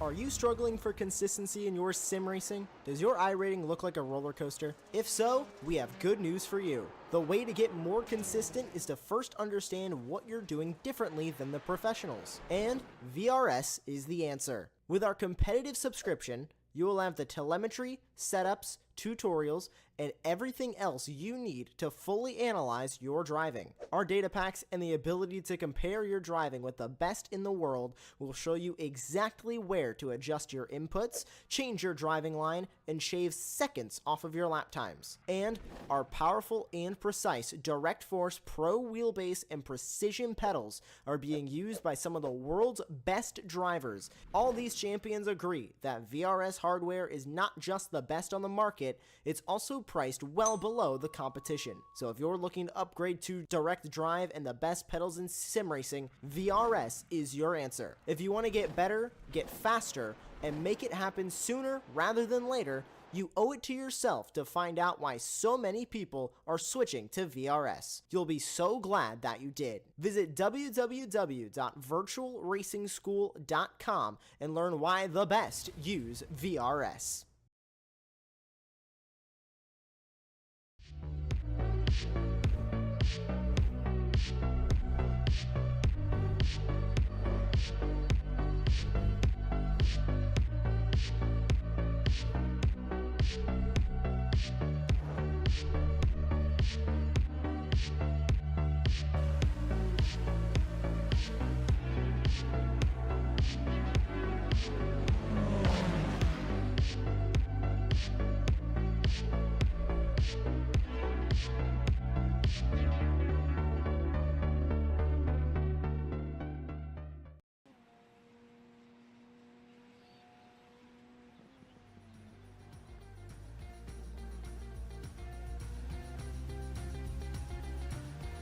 Are you struggling for consistency in your sim racing? Does your iRating look like a roller coaster? If so, we have good news for you. The way to get more consistent is to first understand what you're doing differently than the professionals. And VRS is the answer. With our competitive subscription, you will have the telemetry, setups, tutorials, and everything else you need to fully analyze your driving. Our data packs and the ability to compare your driving with the best in the world will show you exactly where to adjust your inputs, change your driving line, and shave seconds off of your lap times. And our powerful and precise Direct Force Pro wheelbase and precision pedals are being used by some of the world's best drivers. All these champions agree that VRS hardware is not just the best on the market, it's also priced well below the competition. So if you're looking to upgrade to direct drive and the best pedals in sim racing, VRS is your answer. If you want to get better, get faster, and make it happen sooner rather than later, you owe it to yourself to find out why so many people are switching to VRS. You'll be so glad that you did. Visit www.virtualracingschool.com and learn why the best use VRS.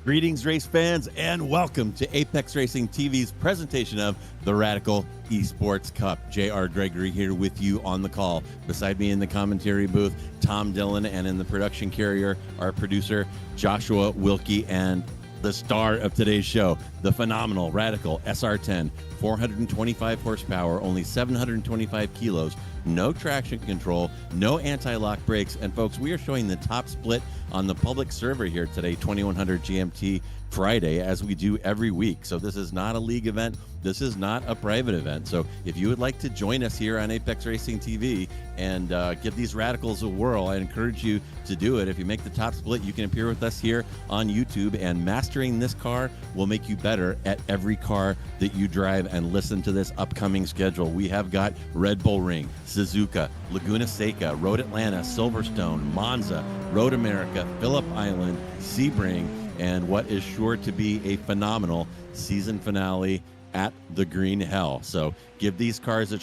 Greetings, race fans, and welcome to Apex Racing TV's presentation of the Radical Esports Cup. J.R. Gregory here with you on the call. Beside me in the commentary booth, Tom Dillon, and in the production carrier, our producer, Joshua Wilkie, and the star of today's show, the phenomenal Radical SR10, 425 horsepower, only 725 kilos, no traction control, no anti-lock brakes, and folks, we are showing the top split on the public server here today, 2100 GMT Friday, as we do every week. So this is not a league event. This is not a private event. So if you would like to join us here on Apex Racing TV and give these radicals a whirl, I encourage you to do it. If you make the top split, you can appear with us here on YouTube, and mastering this car will make you better at every car that you drive. And listen to this upcoming schedule. We have got Red Bull Ring, Suzuka, Laguna Seca, Road Atlanta, Silverstone, Monza, Road America, Phillip Island, Sebring, and what is sure to be a phenomenal season finale at the Green Hell. So give these cars a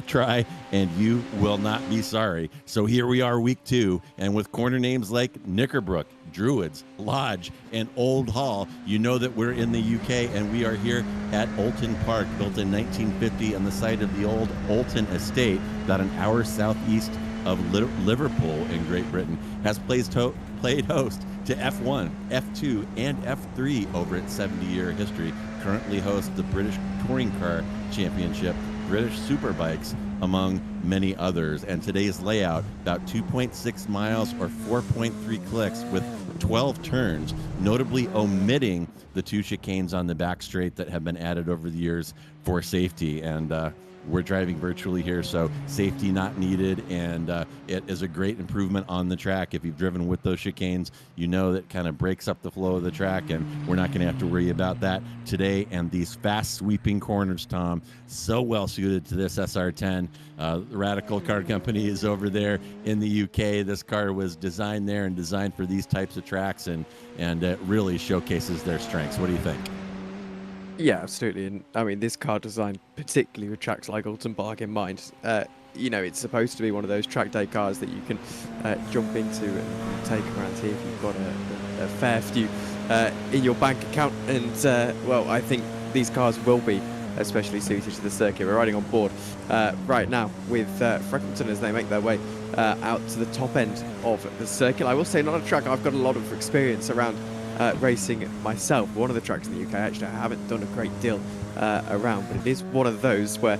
try, and you will not be sorry. So here we are, week 2, and with corner names like Knickerbrook, Druids, Lodge, and Old Hall, you know that we're in the UK, and we are here at Oulton Park, built in 1950 on the site of the old Oulton Estate, about an hour southeast of Liverpool in Great Britain. Has played host to F1, F2, and F3 over its 70-year history. Currently hosts the British Touring Car Championship, British Superbikes, among many others. And today's layout, about 2.6 miles or 4.3 clicks with 12 turns, notably omitting the 2 chicanes on the back straight that have been added over the years for safety. And we're driving virtually here, so safety not needed, and it is a great improvement on the track. If you've driven with those chicanes, you know that kind of breaks up the flow of the track, and we're not going to have to worry about that today. And these fast sweeping corners, Tom, so well suited to this SR10. The Radical Car Company is over there in the UK. This car was designed there and designed for these types of tracks, and it really showcases their strengths. What do you think? Yeah, absolutely. And I mean, this car designed particularly with tracks like Oulton Park in mind. You know, it's supposed to be one of those track day cars that you can jump into and take around here if you've got a fair few in your bank account. And, well, I think these cars will be especially suited to the circuit. We're riding on board right now with Freckleton as they make their way out to the top end of the circuit. I will say, not a track I've got a lot of experience around racing myself. One of the tracks in the UK, actually, I haven't done a great deal around, but it is one of those where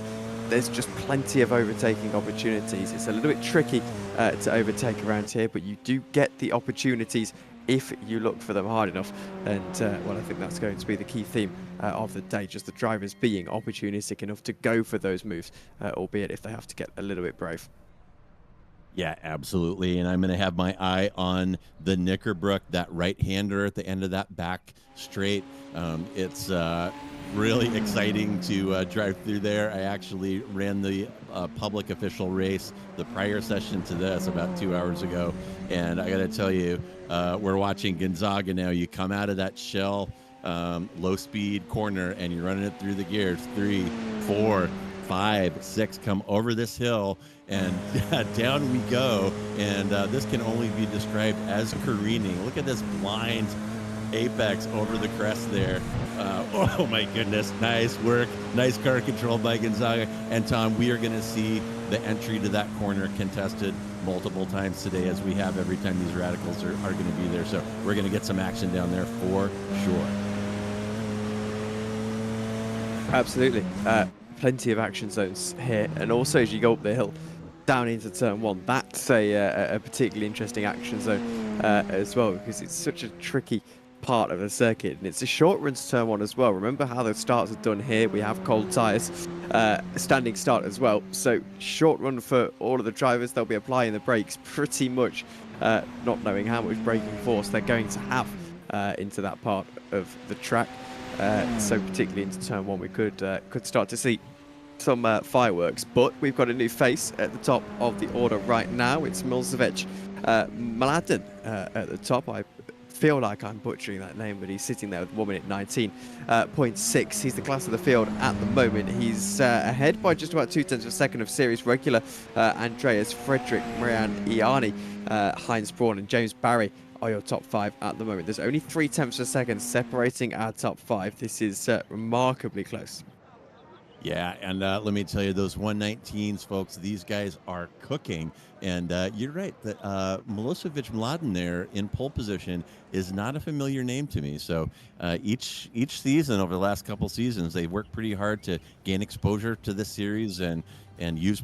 there's just plenty of overtaking opportunities. It's a little bit tricky to overtake around here, but you do get the opportunities if you look for them hard enough. And well, I think that's going to be the key theme of the day, just the drivers being opportunistic enough to go for those moves, albeit if they have to get a little bit brave. Yeah, absolutely. And I'm going to have my eye on the Knickerbrook, that right-hander at the end of that back straight. It's really exciting to drive through there. I actually ran the public official race, the prior session to this, about 2 hours ago. And I got to tell you, we're watching Gonzaga now. You come out of that shell low-speed corner, and you're running it through the gears. 3, 4, 5, 6, come over this hill, and down we go. And this can only be described as careening. Look at this blind apex over the crest there. Oh my goodness, nice work, nice car control by Gonzaga. And Tom, we are going to see the entry to that corner contested multiple times today, as we have every time these radicals are going to be there. So we're going to get some action down there for sure. Absolutely. Plenty of action zones here, and also as you go up the hill down into turn 1, that's a particularly interesting action zone as well, because it's such a tricky part of the circuit, and it's a short run to turn 1 as well. Remember how the starts are done here. We have cold tires, standing start as well, so short run for all of the drivers. They'll be applying the brakes pretty much, not knowing how much braking force they're going to have into that part of the track. So particularly into turn 1, we could start to see some fireworks, but we've got a new face at the top of the order right now. It's Milcevic Mladen at the top. I feel like I'm butchering that name, but he's sitting there with 1 minute 19.6. He's the class of the field at the moment. He's ahead by just about 0.2 of a second of series regular Andreas Frederick, Marianne Iani, Heinz Braun, and James Barry are your top 5 at the moment. There's only 0.3 of a second separating our top 5. This is remarkably close. Yeah, and let me tell you, those 119s, folks, these guys are cooking. And you're right, that Milosevic Mladen there in pole position is not a familiar name to me. So each season over the last couple seasons, they worked pretty hard to gain exposure to this series and use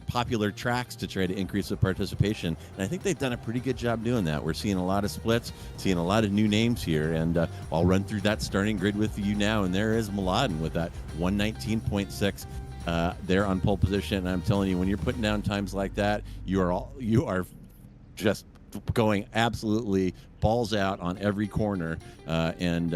popular tracks to try to increase the participation. And I think they've done a pretty good job doing that. We're seeing a lot of splits, seeing a lot of new names here. And I'll run through that starting grid with you now. And there is Mladen with that 119.6. There on pole position, and I'm telling you, when you're putting down times like that, you are just going absolutely balls out on every corner, and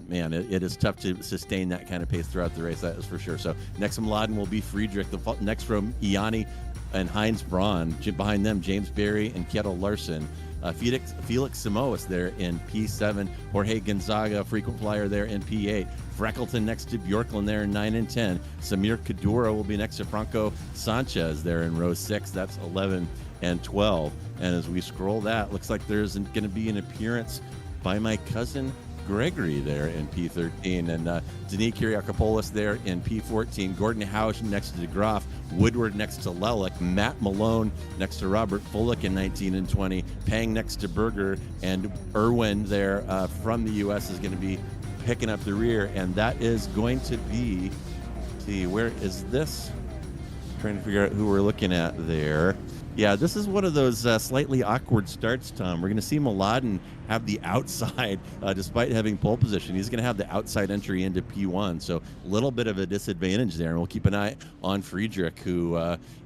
man, it is tough to sustain that kind of pace throughout the race. That is for sure. So next to Mladen will be Friedrich. The next row, Iani and Heinz Braun. Behind them, James Barry and Kjetil Larson. Felix Simoes there in P7. Jorge Gonzaga, frequent flyer there in P8. Freckleton next to Bjorklund there in 9 and 10. Samir Kadura will be next to Franco Sanchez there in row 6. That's 11 and 12. And as we scroll that, looks like there's going to be an appearance by my cousin Gregory there in P13, and Denis Kyriakopoulos there in P14. Gordon Hausch next to DeGraff. Woodward next to Lelick. Matt Malone next to Robert Fulick in 19 and 20. Pang next to Berger, and Irwin there from the U.S. is going to be picking up the rear, and that is going to be, see, where is this? Trying to figure out who we're looking at there. Yeah, this is one of those slightly awkward starts, Tom. We're going to see Mladen have the outside, despite having pole position. He's going to have the outside entry into P1, so a little bit of a disadvantage there. And we'll keep an eye on Friedrich, who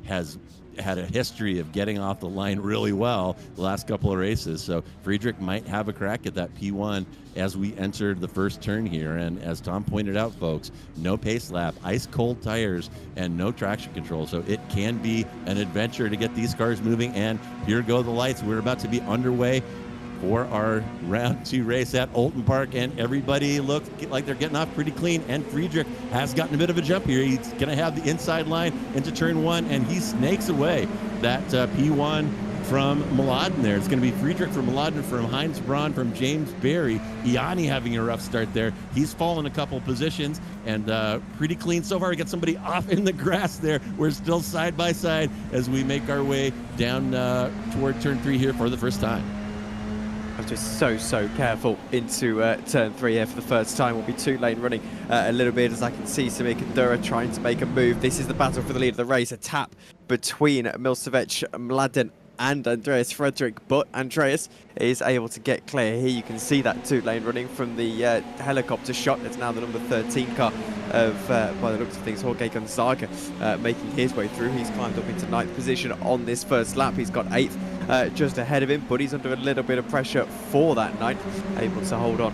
has had a history of getting off the line really well the last couple of races. So Friedrich might have a crack at that P1 as we enter the first turn here. And as Tom pointed out, folks, no pace lap, ice cold tires, and no traction control. So it can be an adventure to get these cars moving. And here go the lights. We're about to be underway for our round 2 race at Oulton Park, and everybody looks like they're getting off pretty clean. And Friedrich has gotten a bit of a jump here. He's going to have the inside line into turn 1, and he snakes away that P1 from Mladen there. It's going to be Friedrich from Mladen, from Heinz Braun, from James Barry. Iani having a rough start there. He's fallen a couple positions, and pretty clean so far. We got somebody off in the grass there. We're still side by side as we make our way down toward turn 3 here for the first time. just so careful into turn 3 here for the first time. Will be 2-lane running a little bit, as I can see Samir Kandura trying to make a move. This is the battle for the lead of the race. A tap between Milcevic, Mladen and Andreas Frederick, but Andreas is able to get clear. Here you can see that 2-lane running from the helicopter shot. It's now the number 13 car of, by the looks of things, Jorge Gonzaga making his way through. He's climbed up into 9th position on this first lap. He's got 8th just ahead of him, but he's under a little bit of pressure for that 9th, able to hold on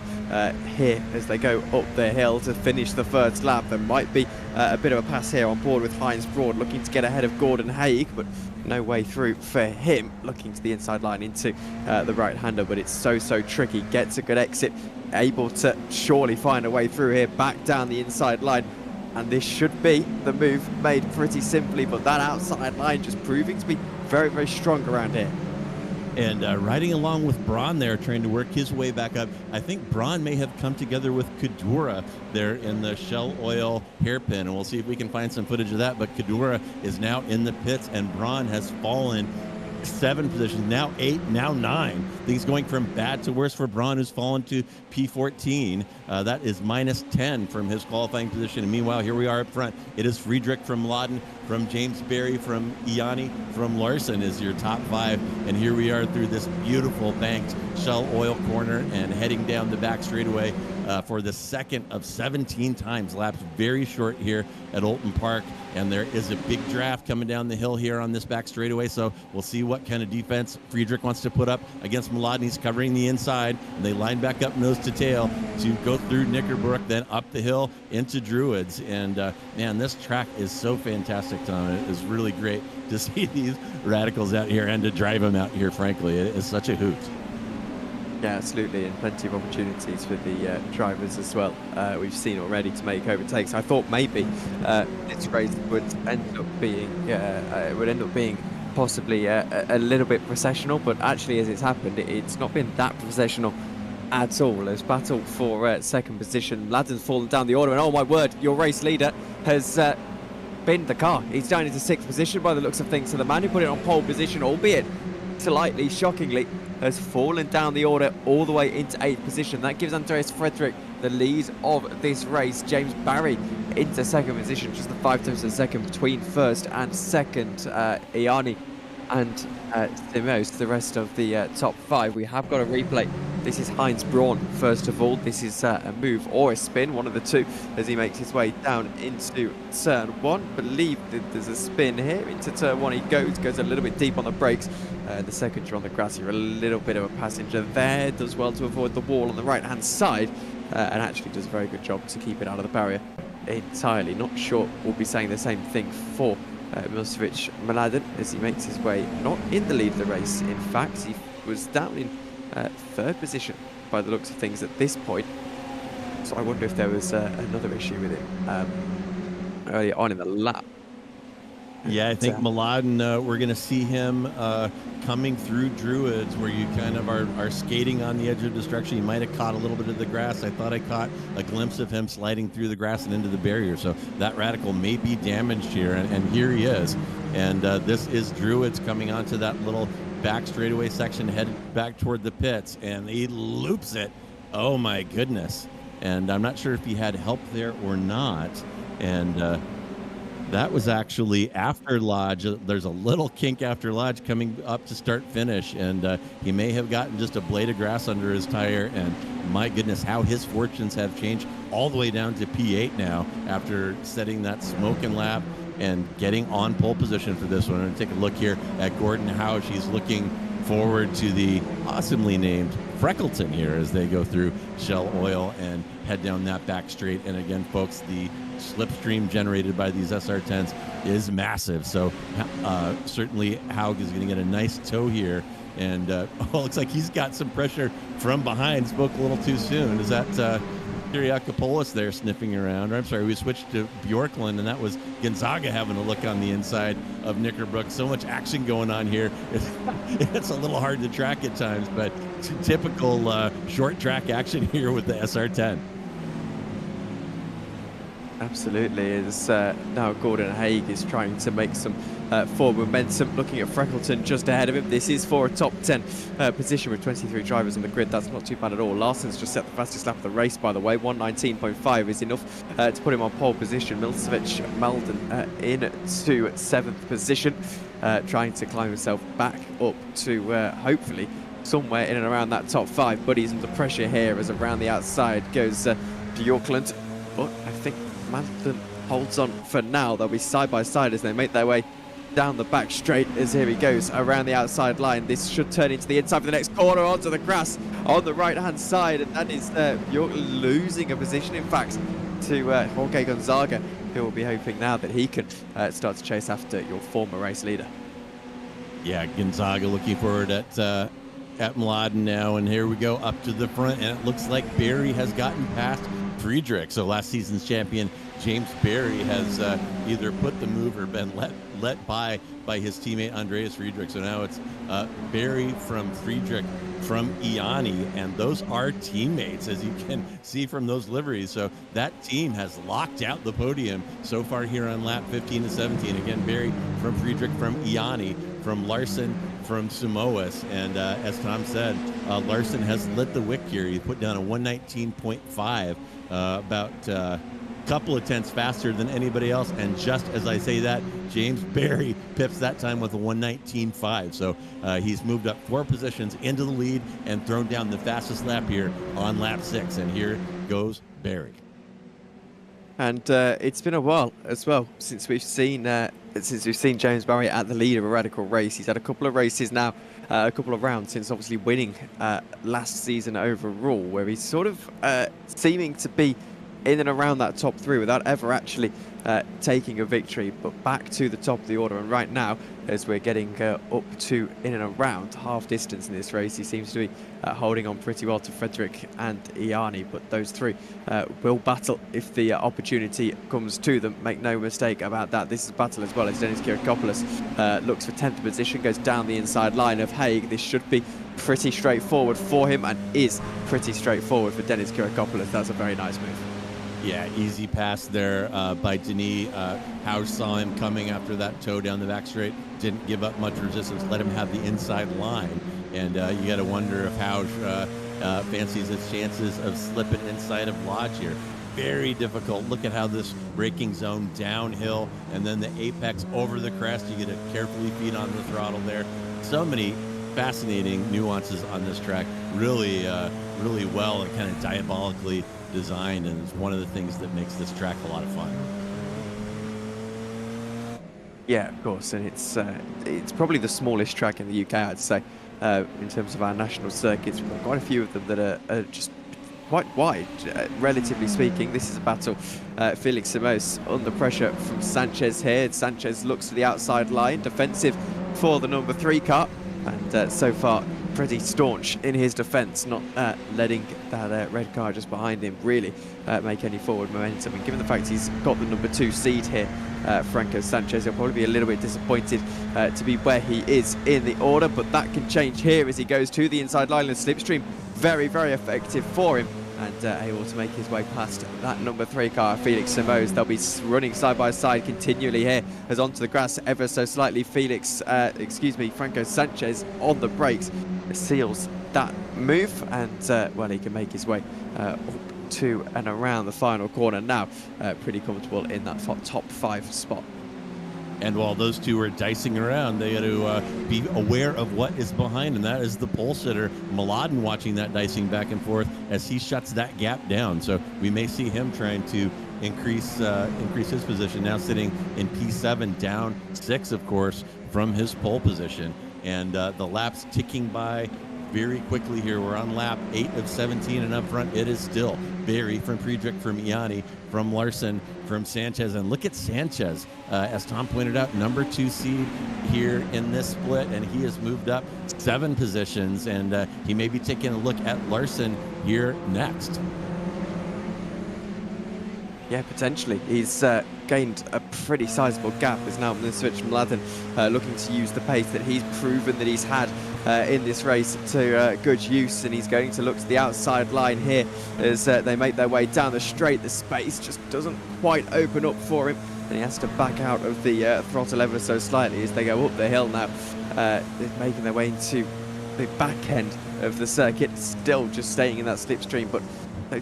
here as they go up the hill to finish the first lap. There might be a bit of a pass here on board with Heinz Broad looking to get ahead of Gordon Haig, but no way through for him, looking to the inside line into the right-hander, but it's so tricky. Gets a good exit, able to surely find a way through here, back down the inside line, and this should be the move made pretty simply, but that outside line just proving to be very strong around here. And riding along with Braun there, trying to work his way back up. I think Braun may have come together with Kadura there in the Shell Oil hairpin, and we'll see if we can find some footage of that. But Kadura is now in the pits, and Braun has fallen 7 positions, now 8, now 9. Things going from bad to worse for Braun, who's fallen to P14. That is minus 10 from his qualifying position. And meanwhile, here we are up front. It is Friedrich from Laden, from James Berry, from Iani, from Larson is your top 5. And here we are through this beautiful banked Shell Oil corner and heading down the back straightaway for the second of 17 times laps. Very short here at Oulton Park. And there is a big draft coming down the hill here on this back straightaway. So we'll see what kind of defense Friedrich wants to put up against Mladen. He's covering the inside. And they line back up nose to tail to go through Knickerbrook, then up the hill into Druids. And man, this track is so fantastic, Tom. It is really great to see these radicals out here and to drive them out here, frankly. It is such a hoot. Yeah, absolutely, and plenty of opportunities for the drivers as well. We've seen already to make overtakes. I thought maybe this race would end up being possibly a little bit processional, but actually, as it's happened, it's not been that processional at all. As battle for second position, Mladen's fallen down the order, and oh my word, your race leader has binned the car. He's down into 6th position by the looks of things. So the man who put it on pole position, albeit slightly shockingly, has fallen down the order all the way into 8th position. That gives Andreas Frederick the lead of this race. James Barry into 2nd position, just the 5 tenths of a second between 1st and 2nd. Iani and Simos, the rest of the top 5. We have got a replay. This is Heinz Braun, first of all. This is a move or a spin, one of the two, as he makes his way down into turn 1. Believe that there's a spin here into turn 1. He goes a little bit deep on the brakes. The second on the grass here, a little bit of a passenger there. Does well to avoid the wall on the right-hand side, and actually does a very good job to keep it out of the barrier entirely. Not sure we'll be saying the same thing for Milcevic Mladen as he makes his way not in the lead of the race. In fact, he was down in 3rd position by the looks of things at this point. So I wonder if there was another issue with it earlier on in the lap. Yeah, I think Mladen, we're going to see him coming through Druids, where you kind of are skating on the edge of destruction. You might have caught a little bit of the grass. I thought I caught a glimpse of him sliding through the grass and into the barrier. So that radical may be damaged here, and here he is. And this is Druids coming onto that little back straightaway section, headed back toward the pits, and he loops it. Oh my goodness. And I'm not sure if he had help there or not. And that was actually after Lodge. There's a little kink after Lodge coming up to start finish, and he may have gotten just a blade of grass under his tire, and my goodness, how his fortunes have changed all the way down to P8 now after setting that smoking lap and getting on pole position for this one. I'm going to take a look here at Gordon Howe. He's looking forward to the awesomely named Freckleton here as they go through Shell Oil and head down that back straight. And again, folks, the slipstream generated by these SR10s is massive. So certainly Haug is going to get a nice tow here. And looks like he's got some pressure from behind. Spoke a little too soon. Is that Kyriakopoulos there sniffing around? Or I'm sorry, we switched to Bjorklund, and that was Gonzaga having a look on the inside of Knickerbrook. So much action going on here. It's a little hard to track at times, but typical short track action here with the SR10. Absolutely. As now Gordon Haig is trying to make some forward momentum, looking at Freckleton just ahead of him. This is for a top 10 position with 23 drivers on the grid. That's not too bad at all. Larson's just set the fastest lap of the race, by the way. 119.5 is enough to put him on pole position. Milcevic Malden into 7th position, trying to climb himself back up to hopefully somewhere in and around that top 5. But he's under pressure here as around the outside goes Bjorklund. But I think Malden holds on for now. They'll be side by side as they make their way down the back straight, as here he goes around the outside line. This should turn into the inside for the next corner, onto the grass on the right hand side, and that is Bjork losing a position in fact to Jorge Gonzaga, who will be hoping now that he can start to chase after your former race leader. Yeah, Gonzaga looking forward at Mladen now, and here we go up to the front, and it looks like Barry has gotten past Friedrich. So last season's champion James Barry has either put the move or been let by his teammate Andreas Friedrich. So now it's Barry from Friedrich from Iani, and those are teammates, as you can see from those liveries. So that team has locked out the podium so far here on lap 15 to 17. Again, Barry from Friedrich from Iani, from Larson from Samoas, and as Tom said, Larson has lit the wick here. He put down a 119.5, about a couple of tenths faster than anybody else, and just as I say that, James Barry pips that time with a 119.5. So he's moved up 4 positions into the lead and thrown down the fastest lap here on lap 6, and here goes Barry. And it's been a while as well since we've seen James Barry at the lead of a Radical race. He's had a couple of races now, a couple of rounds since obviously winning last season overall, where he's sort of seeming to be in and around that top 3 without ever actually taking a victory, but back to the top of the order. And right now, as we're getting up to in and around half distance in this race, he seems to be holding on pretty well to Frederick and Iani, but those 3 will battle if the opportunity comes to them. Make no mistake about that. This is a battle as well as Dennis Kirakopoulos looks for 10th position, goes down the inside line of Haig. This should be pretty straightforward for him, and is pretty straightforward for Dennis Kirakopoulos. That's a very nice move. Yeah, easy pass there by Denis. Hausch saw him coming after that toe down the back straight. Didn't give up much resistance, let him have the inside line. And you got to wonder if Hausch fancies his chances of slipping inside of Lodge here. Very difficult. Look at how this braking zone downhill, and then the apex over the crest. You get to carefully feed on the throttle there. So many fascinating nuances on this track. Really, really well and kind of diabolically designed, and it's one of the things that makes this track a lot of fun. Yeah, of course, and it's probably the smallest track in the UK, I'd say, in terms of our national circuits. We've got quite a few of them that are just quite wide, relatively speaking. This is a battle. Felix Samos under pressure from Sanchez here. Sanchez looks to the outside line, defensive for the number 3 car, and so far pretty staunch in his defence, not letting that red car just behind him really make any forward momentum. And given the fact he's got the number 2 seed here, Franco Sanchez, he'll probably be a little bit disappointed to be where he is in the order, but that can change here as he goes to the inside line. And slipstream very, very effective for him, and able to make his way past that number 3 car, Felix Samos. They'll be running side by side continually here as onto the grass ever so slightly. Franco Sanchez on the brakes seals that move, and well, he can make his way up to and around the final corner now, pretty comfortable in that top 5 spot. And while those two are dicing around, they got to be aware of what is behind, and that is the pole sitter, Mladen, watching that dicing back and forth as he shuts that gap down. So we may see him trying to increase his position, now sitting in P7, down 6, of course, from his pole position. And the laps ticking by very quickly here. We're on lap 8 of 17, and up front it is still Barry from Friedrich, from Iani, from Larson, from Sanchez. And look at Sanchez, as Tom pointed out, number 2 seed here in this split, and he has moved up 7 positions, and he may be taking a look at Larson here next. Yeah, potentially. He's gained a pretty sizable gap as now the switch from Lathan looking to use the pace that he's proven that he's had in this race to good use, and he's going to look to the outside line here as they make their way down the straight. The space just doesn't quite open up for him, and he has to back out of the throttle ever so slightly as they go up the hill now. They're making their way into the back end of the circuit, still just staying in that slipstream, but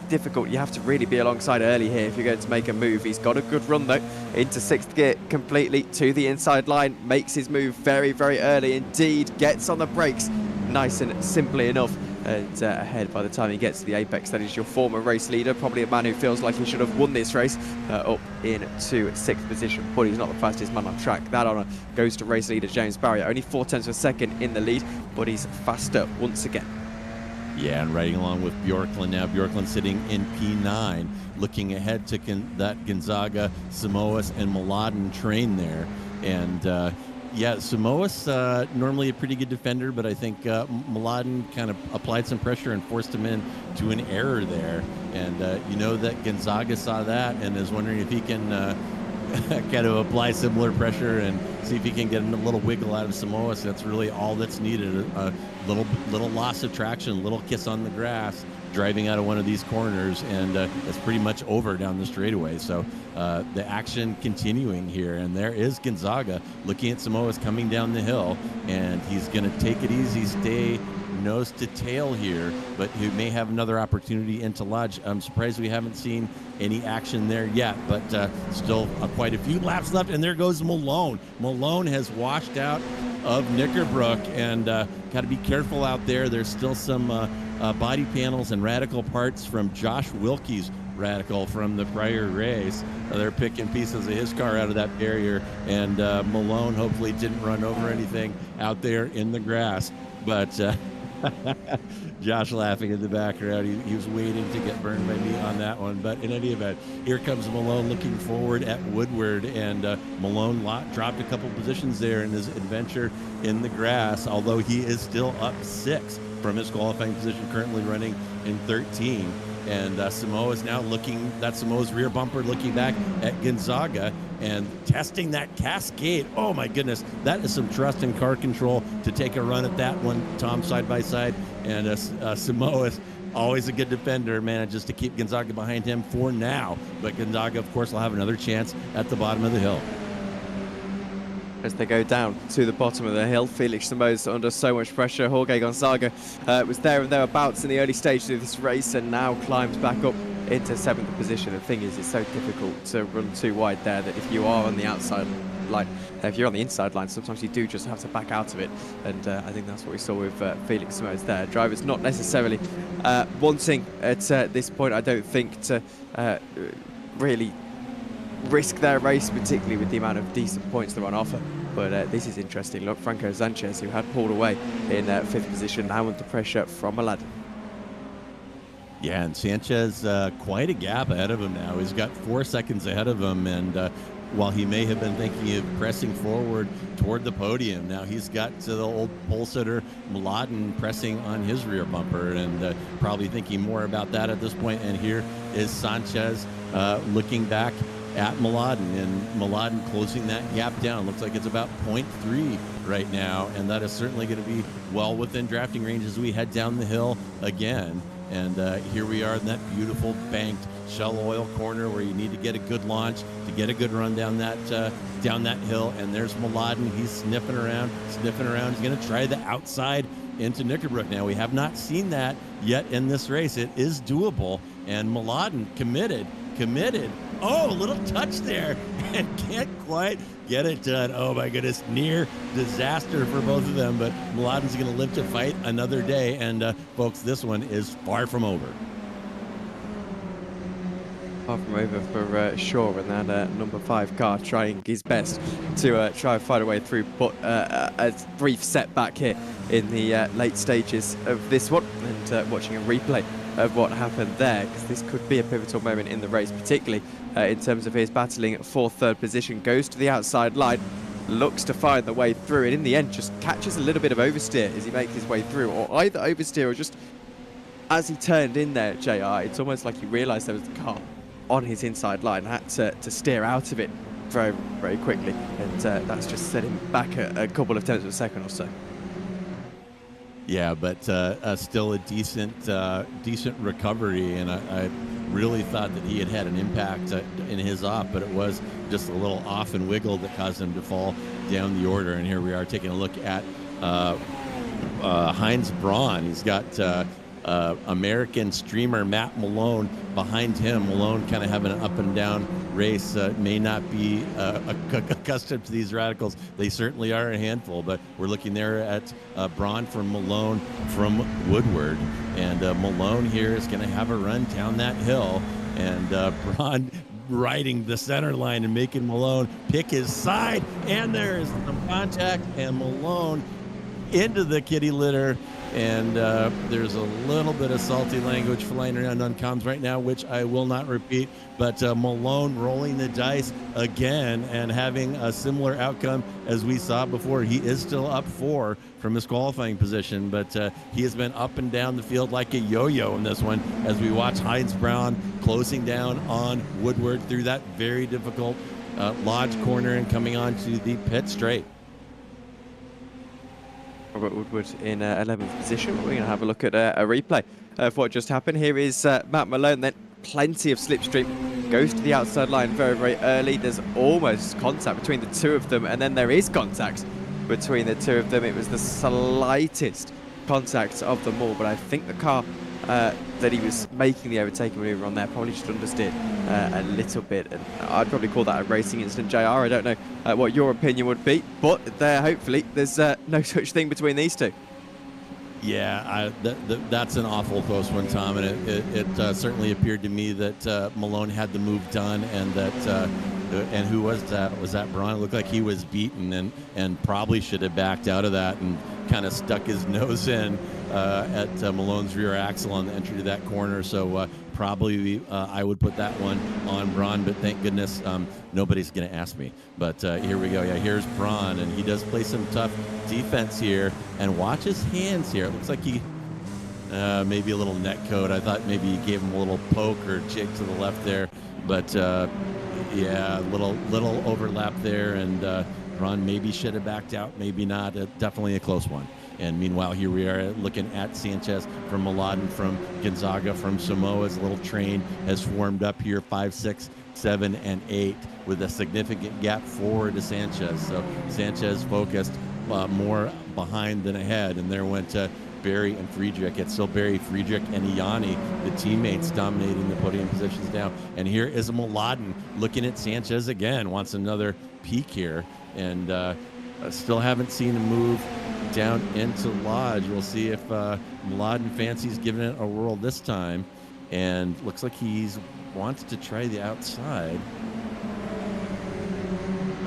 difficult. You have to really be alongside early here if you're going to make a move. He's got a good run though into 6th gear completely to the inside line, makes his move very, very early indeed, gets on the brakes nice and simply enough, and ahead by the time he gets to the apex. That is your former race leader, probably a man who feels like he should have won this race, up into 6th position, but he's not the fastest man on track. That honour goes to race leader James Barrier, only 4/10 of a second in the lead, but he's faster once again. Yeah, and riding along with Bjorklund now. Bjorklund sitting in P9, looking ahead to that Gonzaga, Samoas, and Mladen train there. And yeah, Samoas normally a pretty good defender, but I think Mladen kind of applied some pressure and forced him in to an error there. And you know that Gonzaga saw that and is wondering if he can kind of apply similar pressure and see if he can get a little wiggle out of Samoas. That's really all that's needed. A little loss of traction, a little kiss on the grass, driving out of one of these corners, and it's pretty much over down the straightaway. So the action continuing here, and there is Gonzaga looking at Samoas coming down the hill, and he's going to take it easy, stay nose to tail here, but he may have another opportunity into Lodge. I'm surprised we haven't seen any action there yet, but still quite a few laps left, and there goes Malone. Malone has washed out of Knickerbrook, and got to be careful out there. There's still some body panels and radical parts from Josh Wilkie's radical from the prior race. They're picking pieces of his car out of that barrier, and Malone hopefully didn't run over anything out there in the grass, but Josh laughing in the background. He was waiting to get burned by me on that one. But in any event, here comes Malone looking forward at Woodward, and Malone dropped a couple positions there in his adventure in the grass, although he is still up 6 from his qualifying position, currently running in 13. And Samoa's now looking, that's Samoa's rear bumper, looking back at Gonzaga and testing that cascade. Oh my goodness, that is some trust in car control to take a run at that one, Tom, side by side. And Samoa's always a good defender, manages to keep Gonzaga behind him for now. But Gonzaga, of course, will have another chance at the bottom of the hill. As they go down to the bottom of the hill, Felix Samoa's under so much pressure. Jorge Gonzaga was there and thereabouts in the early stages of this race, and now climbs back up into 7th position. The thing is, it's so difficult to run too wide there that if you are on the outside line, if you're on the inside line, sometimes you do just have to back out of it. And I think that's what we saw with Felix Samoa's there. Drivers not necessarily wanting at this point, I don't think, to really risk their race, particularly with the amount of decent points that are on offer. But this is interesting. Look, Franco Sanchez, who had pulled away in 5th position, now under pressure from Mladen. Yeah, and Sanchez, quite a gap ahead of him now. He's got 4 seconds ahead of him, and while he may have been thinking of pressing forward toward the podium, now he's got to the old pole sitter Mladen pressing on his rear bumper, and probably thinking more about that at this point. And here is Sanchez looking back at Mladen, and Mladen closing that gap down. Looks like it's about 0.3 right now, and that is certainly going to be well within drafting range as we head down the hill again. And here we are in that beautiful banked Shell Oil corner where you need to get a good launch to get a good run down that hill. And there's Mladen. He's sniffing around. He's going to try the outside into Knickerbrook. Now, we have not seen that yet in this race. It is doable, and Mladen committed. Oh, a little touch there, and can't quite get it done. Oh my goodness, near disaster for both of them, but Mladen's going to live to fight another day, and folks, this one is far from over. Far from over for Shaw, and that number 5 car trying his best to try and fight a way through, but a brief setback here in the late stages of this one, and watching a replay of what happened there, because this could be a pivotal moment in the race, particularly in terms of his battling for 3rd position. Goes to the outside line, looks to find the way through, and in the end just catches a little bit of oversteer as he makes his way through, or either oversteer or just as he turned in there, JR, it's almost like he realised there was a car on his inside line, had to steer out of it very, very quickly, and that's just set him back a couple of tenths of a second or so. Yeah, but still a decent recovery, and I really thought that he had an impact in his off, but it was just a little off and wiggle that caused him to fall down the order. And here we are taking a look at Heinz Braun. He's got American streamer Matt Malone behind him. Malone kind of having an up and down race. May not be accustomed to these radicals. They certainly are a handful, but we're looking there at Braun from Malone from Woodward. And Malone here is going to have a run down that hill. And Braun riding the center line and making Malone pick his side. And there is some contact, and Malone into the kitty litter. And there's a little bit of salty language flying around on comms right now, which I will not repeat. But Malone rolling the dice again and having a similar outcome as we saw before. He is still up 4 from his qualifying position, but he has been up and down the field like a yo-yo in this one as we watch Heinz Braun closing down on Woodward through that very difficult Lodge corner and coming on to the pit straight. Robert Woodward in 11th position. We're going to have a look at a replay of what just happened. Here is Matt Malone, then plenty of slipstream, goes to the outside line very, very early. There's almost contact between the two of them, and then there is contact between the two of them. It was the slightest contact of them all, but I think the car that he was making the overtaking maneuver on there probably just understeered a little bit, and I'd probably call that a racing incident. JR, I don't know what your opinion would be, but there hopefully there's no such thing between these two. Yeah, that's an awful close one, Tom, and it certainly appeared to me that Malone had the move done, and that and who was that? Was that Braun? It looked like he was beaten and probably should have backed out of that and kind of stuck his nose in at Malone's rear axle on the entry to that corner. So probably I would put that one on Braun, but thank goodness nobody's going to ask me. But here we go. Yeah, here's Braun, and he does play some tough defense here. And watch his hands here. It looks like he maybe a little net code. I thought maybe he gave him a little poke or jig to the left there. But yeah, little overlap there, and Braun maybe should have backed out, maybe not. Definitely a close one. And meanwhile, here we are looking at Sanchez from Mladen, from Gonzaga, from Samoa's little train has formed up here, 5, 6, 7, and 8, with a significant gap forward to Sanchez. So Sanchez focused more behind than ahead, and there went Barry and Friedrich. It's still Barry, Friedrich, and Ianni, the teammates dominating the podium positions now. And here is Mladen looking at Sanchez again, wants another peek here, and still haven't seen him move down into Lodge. We'll see if Mladen fancies giving it a whirl this time, and looks like he's wants to try the outside.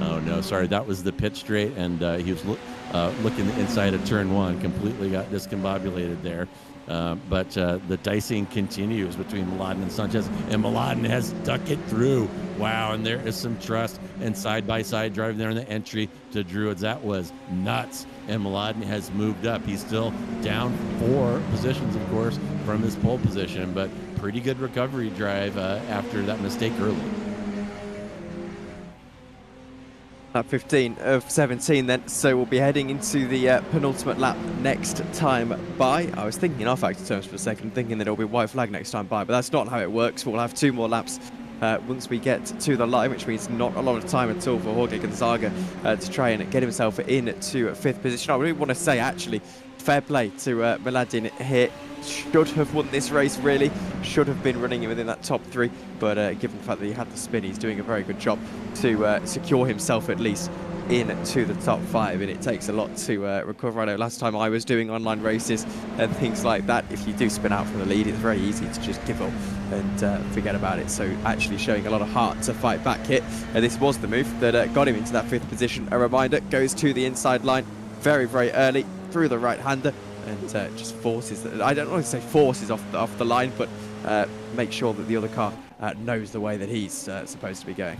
Oh no, sorry, that was the pit straight, and he was looking inside of turn 1, completely got discombobulated there. But the dicing continues between Mladen and Sanchez, and Mladen has stuck it through. Wow, and there is some trust and side-by-side driving there in the entry to Druids. That was nuts, and Mladen has moved up. He's still down 4 positions, of course, from his pole position, but pretty good recovery drive after that mistake early. 15 of 17 then, so we'll be heading into the penultimate lap next time by. I was thinking in our factor terms for a second, thinking that it'll be white flag next time by, but that's not how it works. We'll have 2 more laps once we get to the line, which means not a lot of time at all for Jorge Gonzaga to try and get himself into 5th position. I really want to say, actually, fair play to Mladen here. Should have won this race, really. Should have been running within that top 3, but given the fact that he had the spin, he's doing a very good job to secure himself at least into the top 5, and it takes a lot to recover. I know last time I was doing online races and things like that, if you do spin out from the lead, it's very easy to just give up and forget about it. So actually showing a lot of heart to fight back here, and this was the move that got him into that 5th position. A reminder, goes to the inside line very, very early through the right-hander, and just forces, I don't want to say forces off the line, but make sure that the other car knows the way that he's supposed to be going.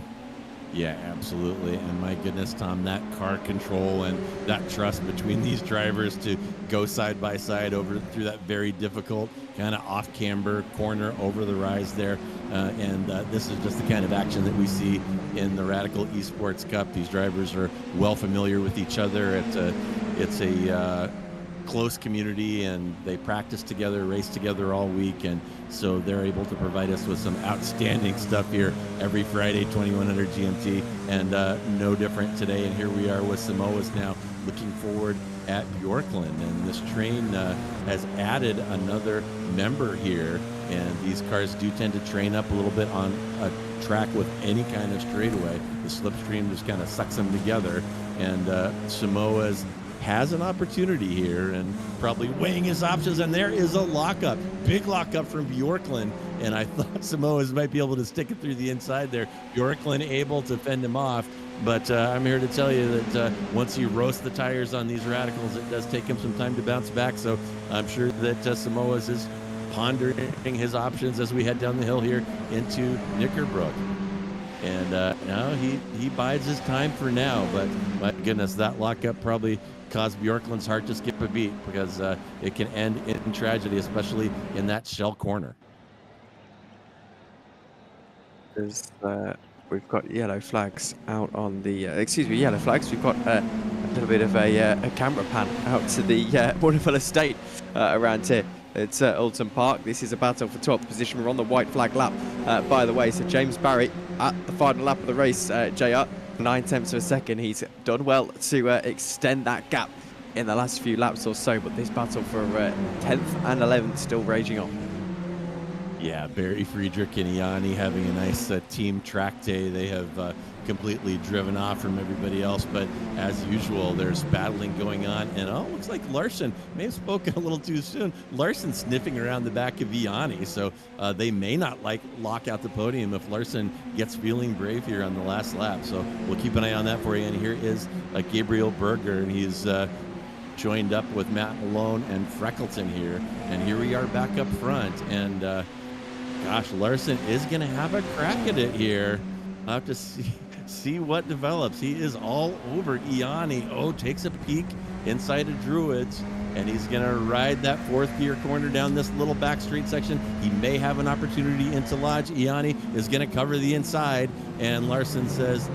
Yeah, absolutely. And my goodness, Tom, that car control and that trust between these drivers to go side by side over through that very difficult kind of off camber corner over the rise there. This is just the kind of action that we see in the Radical Esports Cup. These drivers are well familiar with each other. It's a close community, and they practice together, race together all week, and so they're able to provide us with some outstanding stuff here every Friday, 2100 GMT, and no different today. And here we are with Samoa's now looking forward at Bjorklund, and this train has added another member here, and these cars do tend to train up a little bit on a track with any kind of straightaway. The slipstream just kind of sucks them together, and Samoa's has an opportunity here and probably weighing his options, and there is a lockup, big lockup from Bjorklund, and I thought Samoa's might be able to stick it through the inside there. Bjorklund able to fend him off, but I'm here to tell you that once you roast the tires on these Radicals, it does take him some time to bounce back, so I'm sure that Samoa's is pondering his options as we head down the hill here into Knickerbrook. And no, he bides his time for now, but my goodness, that lockup probably caused Bjorklund's heart to skip a beat, because it can end in tragedy, especially in that shell corner. We've got yellow flags out on the, yellow flags. We've got a little bit of a camera pan out to the wonderful estate around here. It's Oulton Park. This is a battle for 12th position. We're on the white flag lap, by the way. So James Barry at the final lap of the race, JR, 9/10 of a second. He's done well to extend that gap in the last few laps or so, but this battle for 10th and 11th still raging on. Yeah, Barry, Friedrich, and Iani having a nice team track day. They have completely driven off from everybody else, but as usual, there's battling going on, and it looks like Larson may have spoken a little too soon. Larson sniffing around the back of Iani, so they may not lock out the podium if Larson gets feeling brave here on the last lap. So we'll keep an eye on that for you. And here is Gabriel Berger, and he's joined up with Matt Malone and Freckleton here, and here we are back up front, and gosh, Larson is going to have a crack at it here. I'll have to see what develops. He is all over Iani. Oh, takes a peek inside of Druids, and he's going to ride that fourth gear corner down this little back street section. He may have an opportunity into Lodge. Iani is going to cover the inside, and Larson says,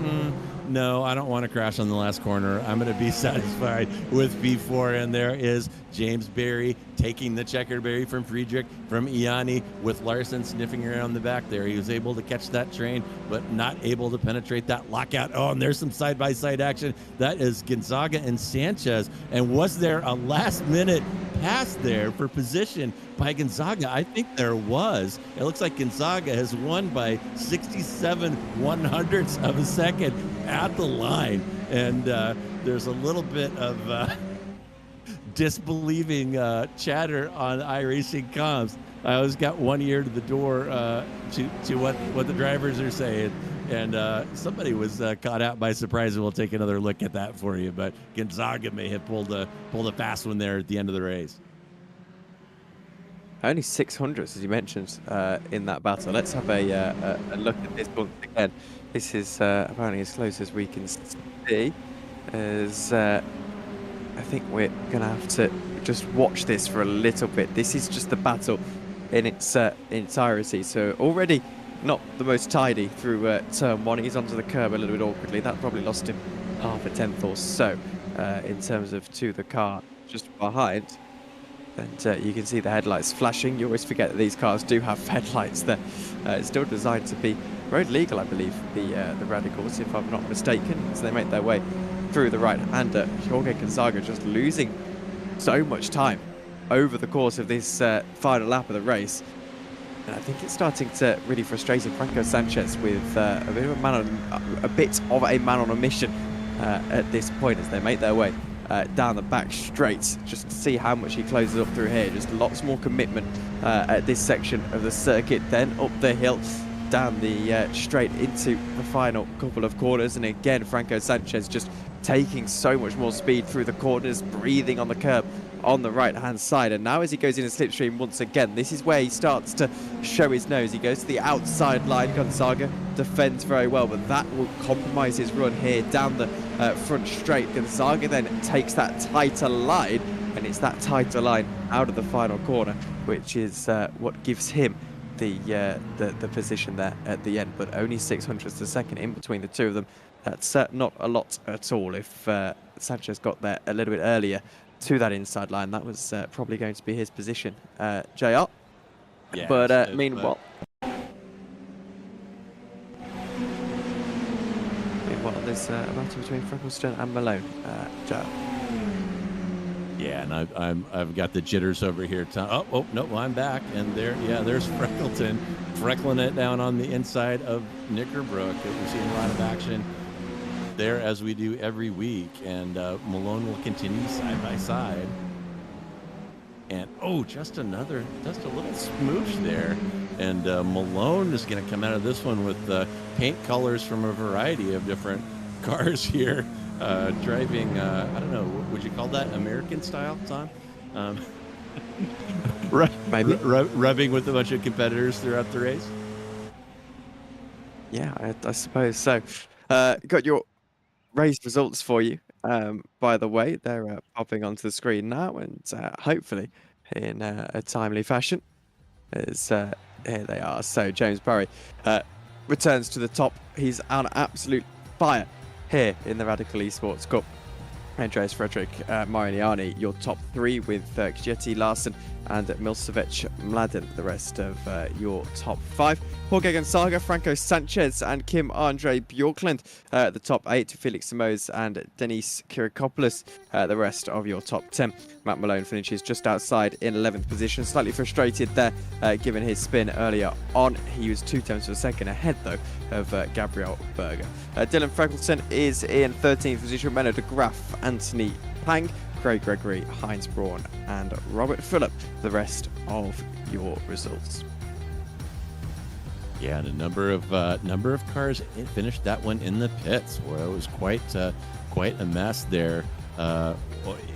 no, I don't want to crash on the last corner. I'm going to be satisfied with V4. And there is James Barry taking the checkered berry from Friedrich, from Iani, with Larson sniffing around the back there. He was able to catch that train, but not able to penetrate that lockout. Oh, and there's some side-by-side action. That is Gonzaga and Sanchez. And was there a last-minute pass there for position by Gonzaga? I think there was. It looks like Gonzaga has won by 67/100ths of a second at the line, and there's a little bit of disbelieving chatter on iRacing comms. I always got one ear to the door to what the drivers are saying, and somebody was caught out by surprise, and we'll take another look at that for you. But Gonzaga may have pulled a fast one there at the end of the race. Only 600s, as you mentioned, in that battle. Let's have a look at this once again. This is apparently as close as we can see. As I think we're going to have to just watch this for a little bit. This is just the battle in its entirety. So already not the most tidy through turn one. He's onto the curb a little bit awkwardly. That probably lost him half a tenth or so in terms of to the car just behind. And you can see the headlights flashing. You always forget that these cars do have headlights there. It's still designed to be road legal, I believe, the Radicals, if I'm not mistaken. So they make their way through the right-hander. Jorge Gonzaga just losing so much time over the course of this final lap of the race. And I think it's starting to really frustrate Franco Sanchez with a bit of a man on a mission at this point as they make their way down the back straight, just to see how much he closes up through here. Just lots more commitment at this section of the circuit, then up the hill, down the straight into the final couple of corners. And again, Franco Sanchez just taking so much more speed through the corners, breathing on the curb on the right hand side. And now as he goes in a slipstream once again, this is where he starts to show his nose. He goes to the outside line. Gonzaga defends very well, but that will compromise his run here down the front straight. Gonzaga then takes that tighter line, and it's that tighter line out of the final corner, which is what gives him the position there at the end. But only 600ths a second in between the two of them. That's not a lot at all. If Sanchez got there a little bit earlier to that inside line, that was probably going to be his position. JR. Yeah, but meanwhile, there's a battle between Freckleston and Malone. JR. Yeah, and I've got the jitters over here. Oh no, I'm back, and there's Freckleton freckling it down on the inside of Knickerbrook. We're seeing a lot of action there, as we do every week, and Malone will continue side by side. And just a little smooch there, and Malone is going to come out of this one with paint colors from a variety of different cars here, driving. I don't know, would you call that American style, Tom? Maybe rubbing with a bunch of competitors throughout the race. Yeah, I suppose so. Got your race results for you. By the way, they're popping onto the screen now, and hopefully in a timely fashion. As here they are. So James Barry returns to the top. He's on absolute fire here in the Radical Esports Cup. Andreas Frederick, Mariani, your top three, with Kjetti Larsen and Milcevic Mladen, the rest of your top five. Jorge Gonzaga, Franco Sanchez and Kim Andre Bjorklund, the top eight. Felix Simoes and Denis Kirikopoulos, the rest of your top 10. Matt Malone finishes just outside in 11th position, slightly frustrated there given his spin earlier on. He was 0.2 seconds ahead though of Gabriel Berger. Dylan Freckleton is in 13th position. Menno de Graaf, Anthony Pang, Craig Gregory, Heinz Braun and Robert Phillip, the rest of your results. Yeah, and a number of cars finished that one in the pits. Well, it was quite a mess there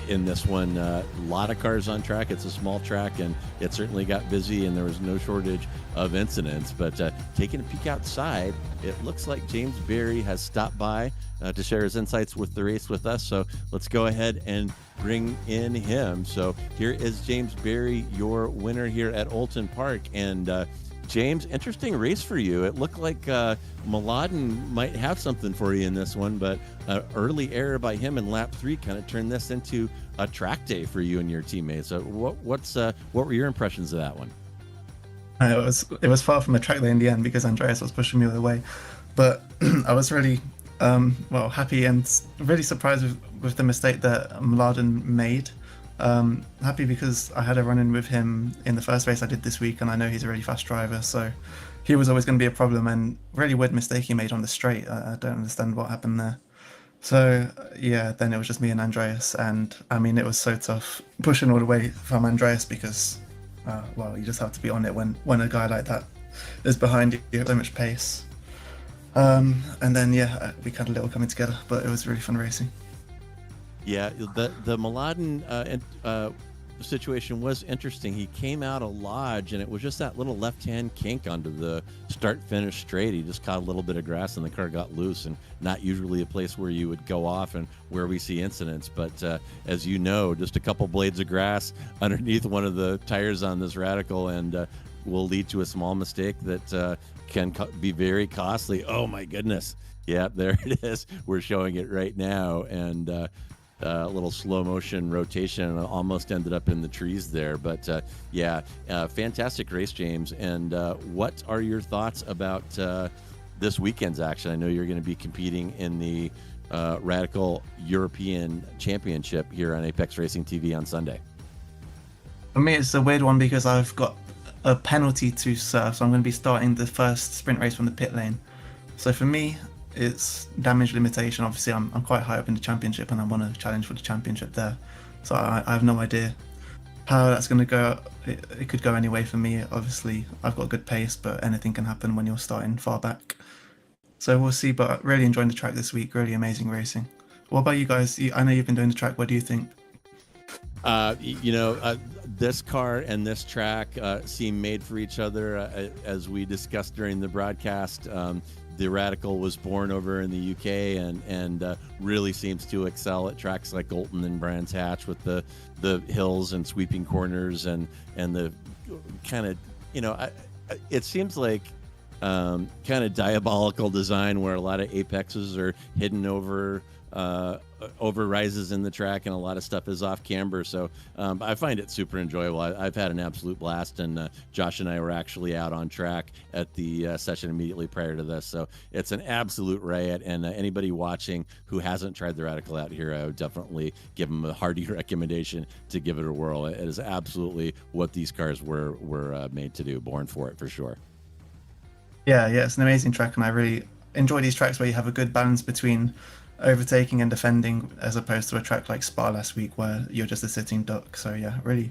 in this one. A lot of cars on track. It's a small track, and it certainly got busy, and there was no shortage of incidents. But taking a peek outside, it looks like James Berry has stopped by to share his insights with the race with us. So let's go ahead and bring in him. So here is James Berry, your winner here at Oulton Park. And James, interesting race for you. It looked like Mladen might have something for you in this one, but early error by him in lap 3 kind of turned this into a track day for you and your teammates. So what were your impressions of that one? It was far from a track day in the end because Andreas was pushing me all the way, but I was really happy and really surprised with the mistake that Mladen made. Happy because I had a run-in with him in the first race I did this week, and I know he's a really fast driver, so he was always going to be a problem, and really weird mistake he made on the straight. I don't understand what happened there. So yeah, then it was just me and Andreas, and I mean, it was so tough pushing all the way from Andreas because you just have to be on it when a guy like that is behind you. You have so much pace. And then we had a little coming together, but it was really fun racing. Yeah, the Mladen situation was interesting. He came out of Lodge, and it was just that little left-hand kink onto the start-finish straight. He just caught a little bit of grass, and the car got loose, and not usually a place where you would go off and where we see incidents. But as you know, just a couple blades of grass underneath one of the tires on this Radical, and will lead to a small mistake that can be very costly. Oh, my goodness. Yeah, there it is. We're showing it right now, and a little slow motion rotation, and almost ended up in the trees there. But fantastic race, James. And what are your thoughts about this weekend's action? I know you're going to be competing in the Radical European Championship here on Apex Racing TV on Sunday. For me, it's a weird one because I've got a penalty to serve, so I'm going to be starting the first sprint race from the pit lane. So for me, it's damage limitation. Obviously, I'm quite high up in the championship, and I want to challenge for the championship there. So I have no idea how that's going to go. It could go any way for me. Obviously, I've got good pace, but anything can happen when you're starting far back. So we'll see, but really enjoying the track this week. Really amazing racing. What about you guys? I know you've been doing the track. What do you think? This car and this track seem made for each other, as we discussed during the broadcast. the Radical was born over in the UK and really seems to excel at tracks like Oulton and Brands Hatch with the hills and sweeping corners and the kind of, it seems like kind of diabolical design where a lot of apexes are hidden over rises in the track, and a lot of stuff is off camber. So I find it super enjoyable. I've had an absolute blast, and Josh and I were actually out on track at the session immediately prior to this. So it's an absolute riot, and anybody watching who hasn't tried the Radical out here, I would definitely give them a hearty recommendation to give it a whirl. It is absolutely what these cars were made to do, born for it for sure. Yeah, it's an amazing track, and I really enjoy these tracks where you have a good balance between overtaking and defending, as opposed to a track like Spa last week where you're just a sitting duck. So yeah, really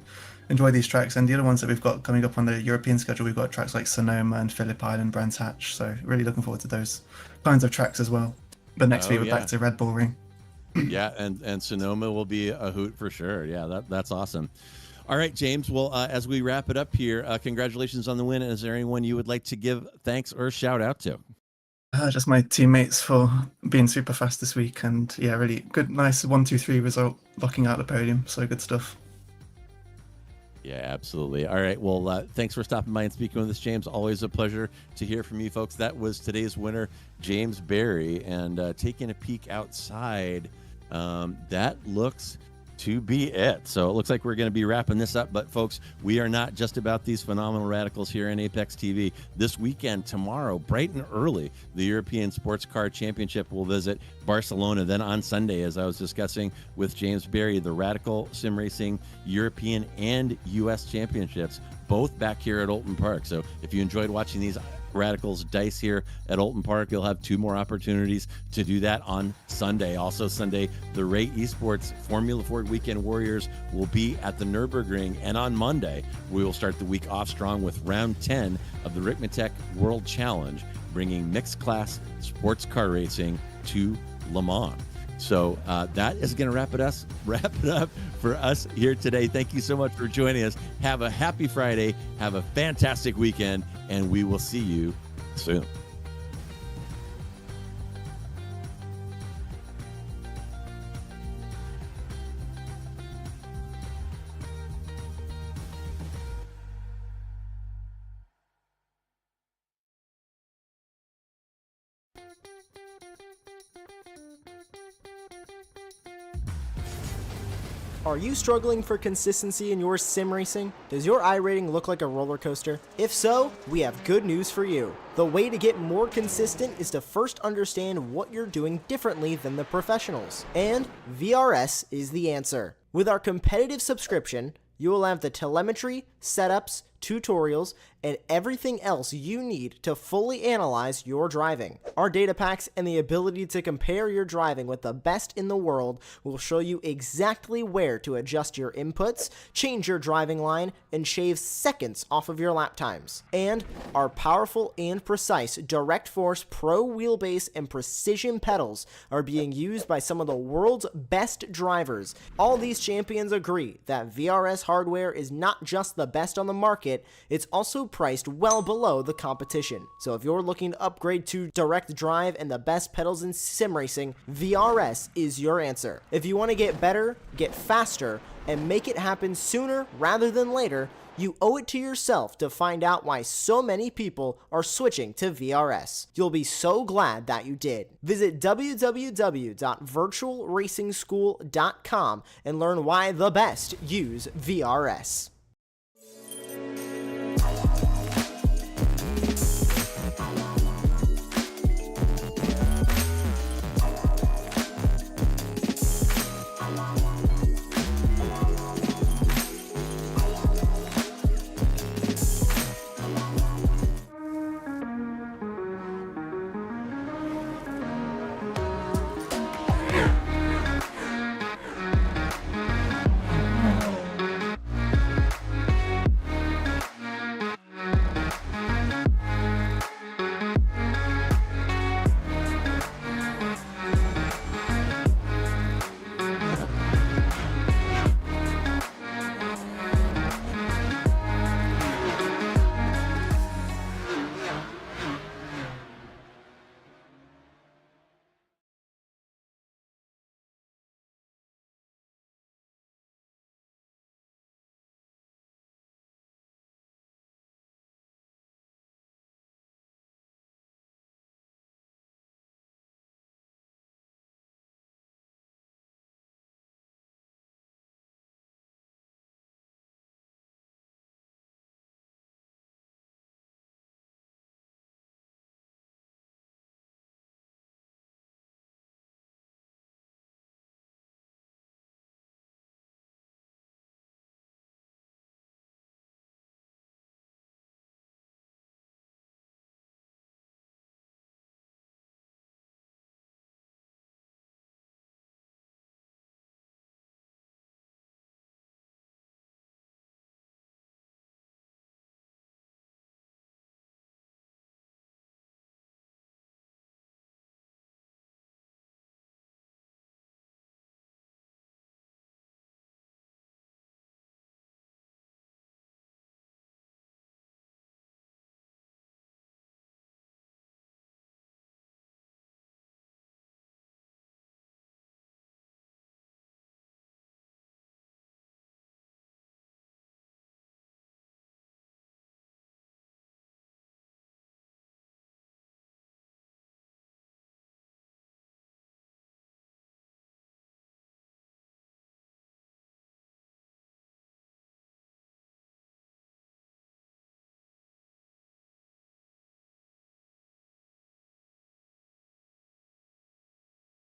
enjoy these tracks. And the other ones that we've got coming up on the European schedule, we've got tracks like Sonoma and Phillip Island, Brands Hatch. So really looking forward to those kinds of tracks as well. But next week we're back to Red Bull Ring. Yeah, and Sonoma will be a hoot for sure. Yeah, that's awesome. All right, James. Well, as we wrap it up here, congratulations on the win. Is there anyone you would like to give thanks or shout out to? Just my teammates for being super fast this week, and yeah, really good, nice 1-2-3 result, locking out the podium. So good stuff. Yeah, absolutely. All right. Well, thanks for stopping by and speaking with us, James. Always a pleasure to hear from you folks. That was today's winner, James Berry, and taking a peek outside, that looks to be it. So it looks like we're going to be wrapping this up. But folks, we are not just about these phenomenal radicals here on Apex TV. This weekend, tomorrow, bright and early, the European Sports Car Championship will visit Barcelona. Then on Sunday, as I was discussing with James Berry, the Radical Sim Racing European and U.S. Championships, both back here at Oulton Park. So if you enjoyed watching these Radicals dice here at Oulton Park, you'll have 2 more opportunities to do that on Sunday. Also Sunday, the Ray Esports Formula Ford Weekend Warriors will be at the Nürburgring, and on Monday we will start the week off strong with round 10 of the Rickmatech World Challenge, bringing mixed class sports car racing to Le Mans. So that is going to wrap it up for us here today. Thank you so much for joining us. Have a happy Friday. Have a fantastic weekend, and we will see you soon. Are you struggling for consistency in your sim racing? Does your iRating look like a roller coaster? If so, we have good news for you. The way to get more consistent is to first understand what you're doing differently than the professionals. And VRS is the answer. With our competitive subscription, you will have the telemetry, setups, tutorials, and everything else you need to fully analyze your driving. Our data packs and the ability to compare your driving with the best in the world will show you exactly where to adjust your inputs, change your driving line, and shave seconds off of your lap times. And our powerful and precise Direct Force Pro wheelbase and precision pedals are being used by some of the world's best drivers. All these champions agree that VRS hardware is not just the best on the market, it's also priced well below the competition. So if you're looking to upgrade to direct drive and the best pedals in sim racing, VRS is your answer. If you want to get better, get faster, and make it happen sooner rather than later, you owe it to yourself to find out why so many people are switching to VRS. You'll be so glad that you did. Visit www.virtualracingschool.com and learn why the best use VRS.